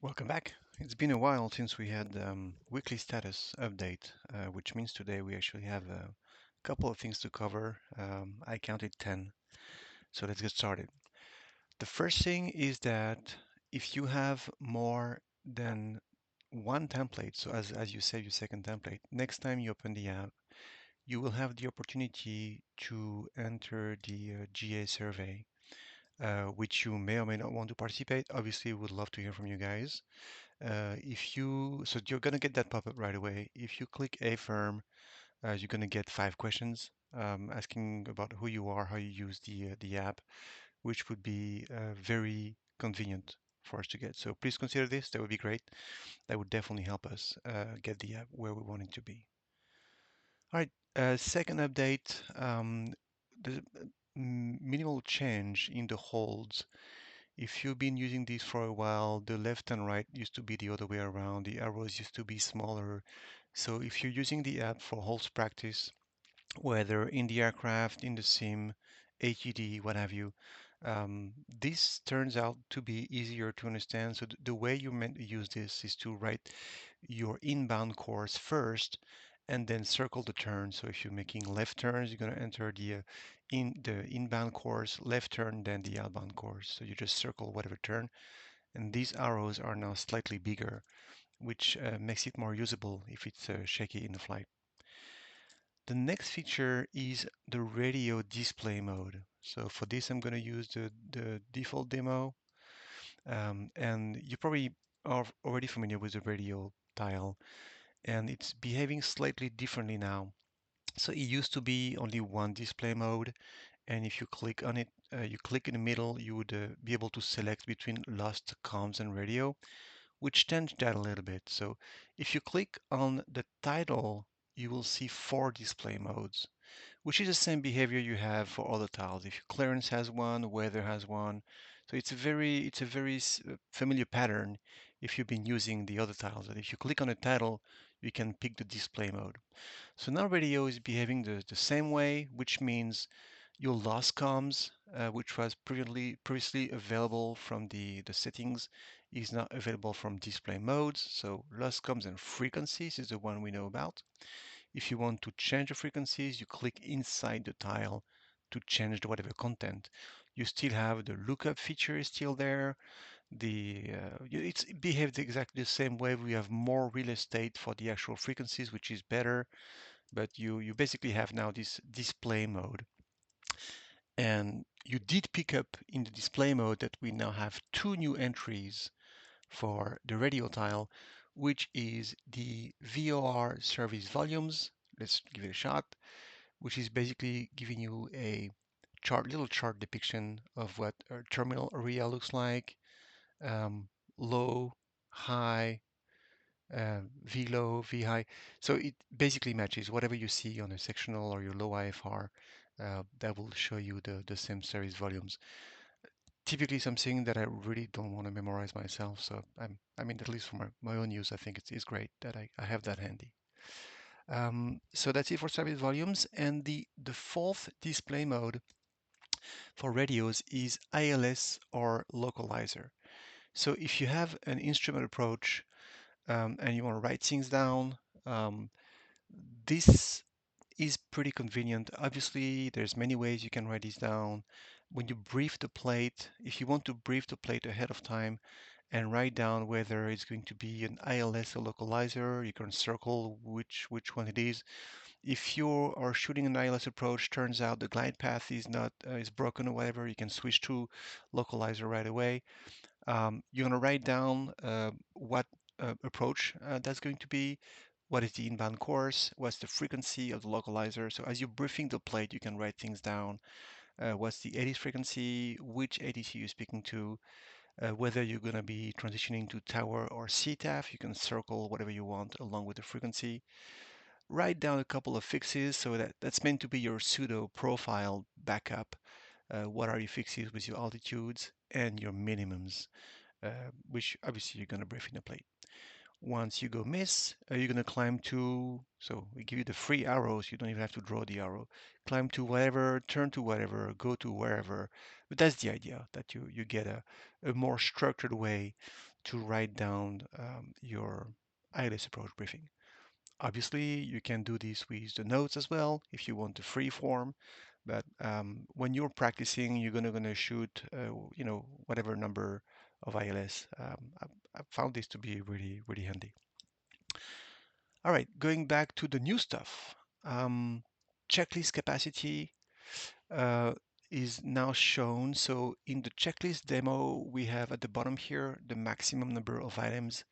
Welcome back. It's been a while since we had weekly status update, which means today we actually have a couple of things to cover. I counted 10, so let's get started. The first thing is that if you have more than one template, so as you save your second template, next time you open the app, you will have the opportunity to enter the GA survey, which you may or may not want to participate. Obviously, we would love to hear from you guys. So you're gonna get that pop-up right away. If you click a firm, you're gonna get 5 questions asking about who you are, how you use the app, which would be very convenient for us to get. So please consider this. That would be great. That would definitely help us get the app where we want it to be. All right. Second update. The minimal change in the holds. If you've been using these for a while, the left and right used to be the other way around. The arrows used to be smaller. So if you're using the app for holds practice, whether in the aircraft, in the sim, HED, what have you, this turns out to be easier to understand. So the way you're meant to use this is to write your inbound course first and then circle the turn. So if you're making left turns, you're going to enter the inbound course, left turn, then the outbound course. So you just circle whatever turn, and these arrows are now slightly bigger, which makes it more usable if it's shaky in the flight. The next feature is the radio display mode. So for this, I'm going to use the default demo. And you probably are already familiar with the radio tile, and it's behaving slightly differently now. So it used to be only one display mode, and if you click on it, you click in the middle, you would be able to select between lost comms and radio, which changed that a little bit. So if you click on the title, you will see 4 display modes, which is the same behavior you have for other tiles. If clearance has one, weather has one. So it's a very familiar pattern if you've been using the other tiles. That if you click on a title, you can pick the display mode. So now radio is behaving the same way, which means your loss comms, which was previously available from the settings, is now available from display modes. So loss comms and frequencies is the one we know about. If you want to change the frequencies, you click inside the tile to change the whatever content. You still have the lookup feature is still there. It behaves exactly the same way. We have more real estate for the actual frequencies, which is better, but you basically have now this display mode. And you did pick up in the display mode that we now have 2 new entries for the radio tile, which is the VOR Service Volumes. Let's give it a shot, which is basically giving you a little chart depiction of what a terminal area looks like, um, low, high, V low, V high. So it basically matches whatever you see on a sectional or your low IFR. That will show you the same series volumes. Typically something that I really don't want to memorize myself. So I mean, at least for my own use, I think it's great that I have that handy. So that's it for service volumes. And the fourth display mode for radios is ILS or localizer. So if you have an instrument approach and you want to write things down, um, this is pretty convenient. Obviously, there's many ways you can write these down. When you brief the plate, if you want to brief the plate ahead of time and write down whether it's going to be an ILS or localizer, you can circle which one it is. If you are shooting an ILS approach, turns out the glide path is not is broken or whatever, you can switch to localizer right away. You're going to write down what approach that's going to be, what is the inbound course, what's the frequency of the localizer. So as you're briefing the plate, you can write things down. What's the ADIS frequency, which ADC you're speaking to, whether you're going to be transitioning to tower or CTAF, you can circle whatever you want along with the frequency. Write down a couple of fixes, so that's meant to be your pseudo profile backup. What are your fixes with your altitudes and your minimums, which obviously you're going to brief in the plate. Once you go miss, you're going to climb to, so we give you the free arrows, you don't even have to draw the arrow. Climb to whatever, turn to whatever, go to wherever. But that's the idea, that you get a more structured way to write down your ILS approach briefing. Obviously, you can do this with the notes as well if you want the free form. But when you're practicing, you're gonna shoot, whatever number of ILS. I found this to be really, really handy. All right, going back to the new stuff. Um, Checklist capacity uh, is now shown. So in the checklist demo, we have at the bottom here the maximum number of items.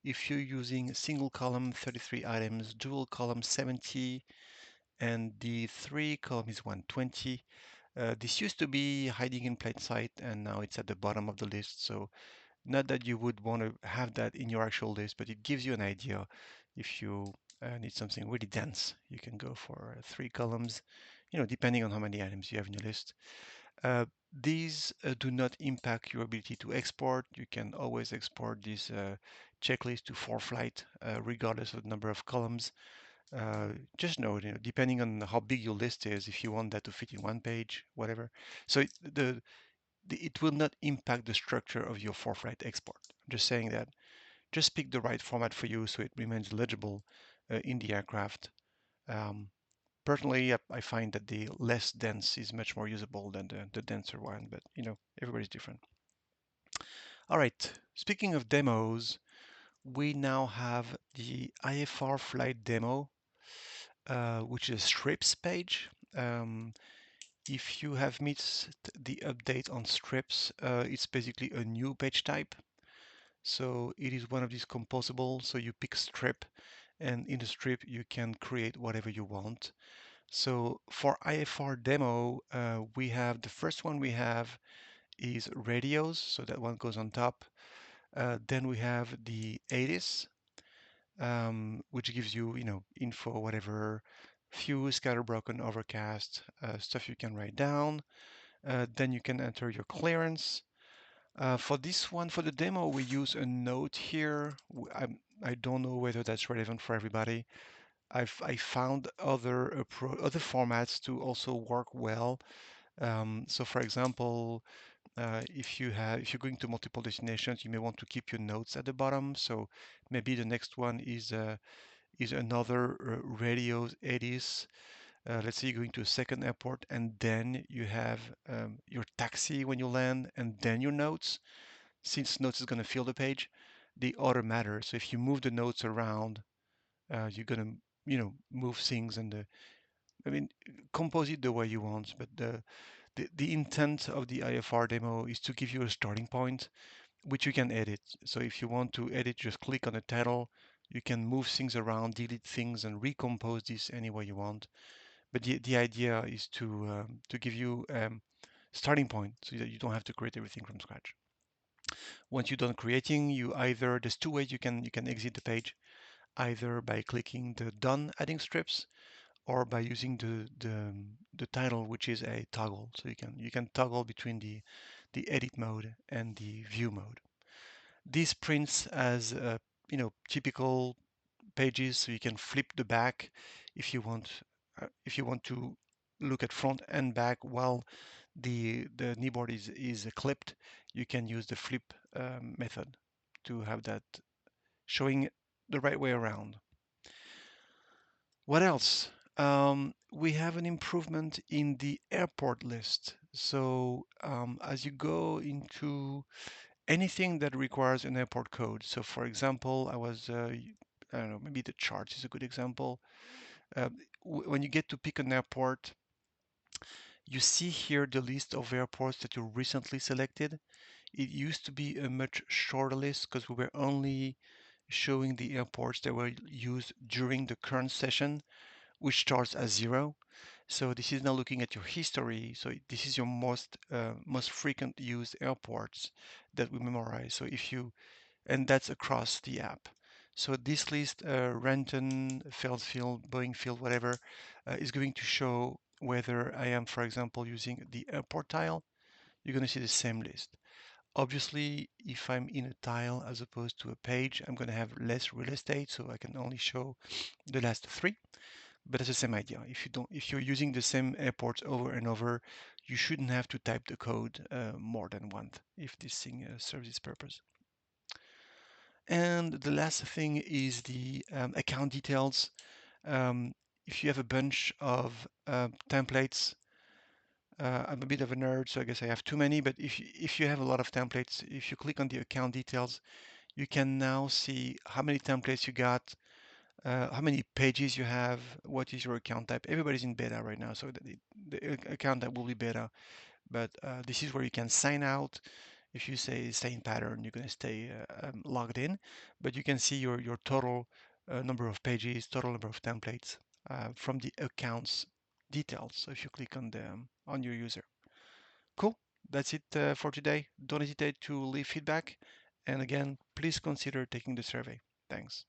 If you're using single column, 33 items, dual column, 70, and the three column is 120. This used to be hiding in plain sight, and now it's at the bottom of the list. So not that you would want to have that in your actual list, but it gives you an idea. If you need something really dense, you can go for three columns, depending on how many items you have in your list. Uh, these do not impact your ability to export. You can always export this checklist to ForFlight, regardless of the number of columns. Just know, depending on how big your list is, if you want that to fit in one page, whatever. So it will not impact the structure of your ForFlight export. I'm just saying that. Just pick the right format for you so it remains legible in the aircraft. Um, Personally, I find that the less dense is much more usable than the denser one, but everybody's different. All right, speaking of demos, we now have the IFR Flight Demo, which is a strips page. If you have missed the update on strips, it's basically a new page type. So it is one of these composable. So you pick strip, and in the strip you can create whatever you want. So for IFR demo, we have the first one we have is radios. So that one goes on top. Then we have the ATIS, which gives you, info, whatever, fuse, scatter broken, overcast, stuff you can write down. Then you can enter your clearance. For this one, for the demo, we use a note here. I don't know whether that's relevant for everybody. I found other formats to also work well. So, for example, if you're going to multiple destinations, you may want to keep your notes at the bottom. So maybe the next one is another radios EDIS. Let's say you're going to a second airport, and then you have your taxi when you land, and then your notes. Since notes is going to fill the page, the order matters. So if you move the notes around, you're going to move things, and I mean compose it the way you want. But the intent of the IFR demo is to give you a starting point, which you can edit. So if you want to edit, just click on the title. You can move things around, delete things, and recompose this any way you want. But the idea is to give you starting point so that you don't have to create everything from scratch. Once you're done creating, there's two ways you can exit the page, either by clicking the done adding strips or by using the title, which is a toggle. So you can toggle between the edit mode and the view mode. This prints as typical pages, so you can flip the back if you want to look at front and back while the kneeboard is clipped. You can use the flip method to have that showing the right way around. What else? We have an improvement in the airport list. So as you go into anything that requires an airport code. So for example, I don't know, maybe the charts is a good example. Uh, when you get to pick an airport, you see here the list of airports that you recently selected. It used to be a much shorter list because we were only showing the airports that were used during the current session, which starts at 0. So this is now looking at your history. So this is your most frequent used airports that we memorize. So and that's across the app. So this list, Renton, Feldsfield, Boeing Field, whatever, is going to show whether I am, for example, using the airport tile. You're going to see the same list. Obviously, if I'm in a tile as opposed to a page, I'm going to have less real estate, so I can only show the last 3. But it's the same idea. If you're using the same airports over and over, you shouldn't have to type the code more than once if this thing serves its purpose. And the last thing is the account details. Um, if you have a bunch of templates, I'm a bit of a nerd, so I guess I have too many, but if you have a lot of templates, if you click on the account details, you can now see how many templates you got, how many pages you have, what is your account type. Everybody's in beta right now, so the account type will be beta, but this is where you can sign out. If you say stay in pattern, you're going to stay logged in, but you can see your total number of pages, total number of templates from the accounts details. So if you click on your user. Cool. That's it for today. Don't hesitate to leave feedback. And again, please consider taking the survey. Thanks.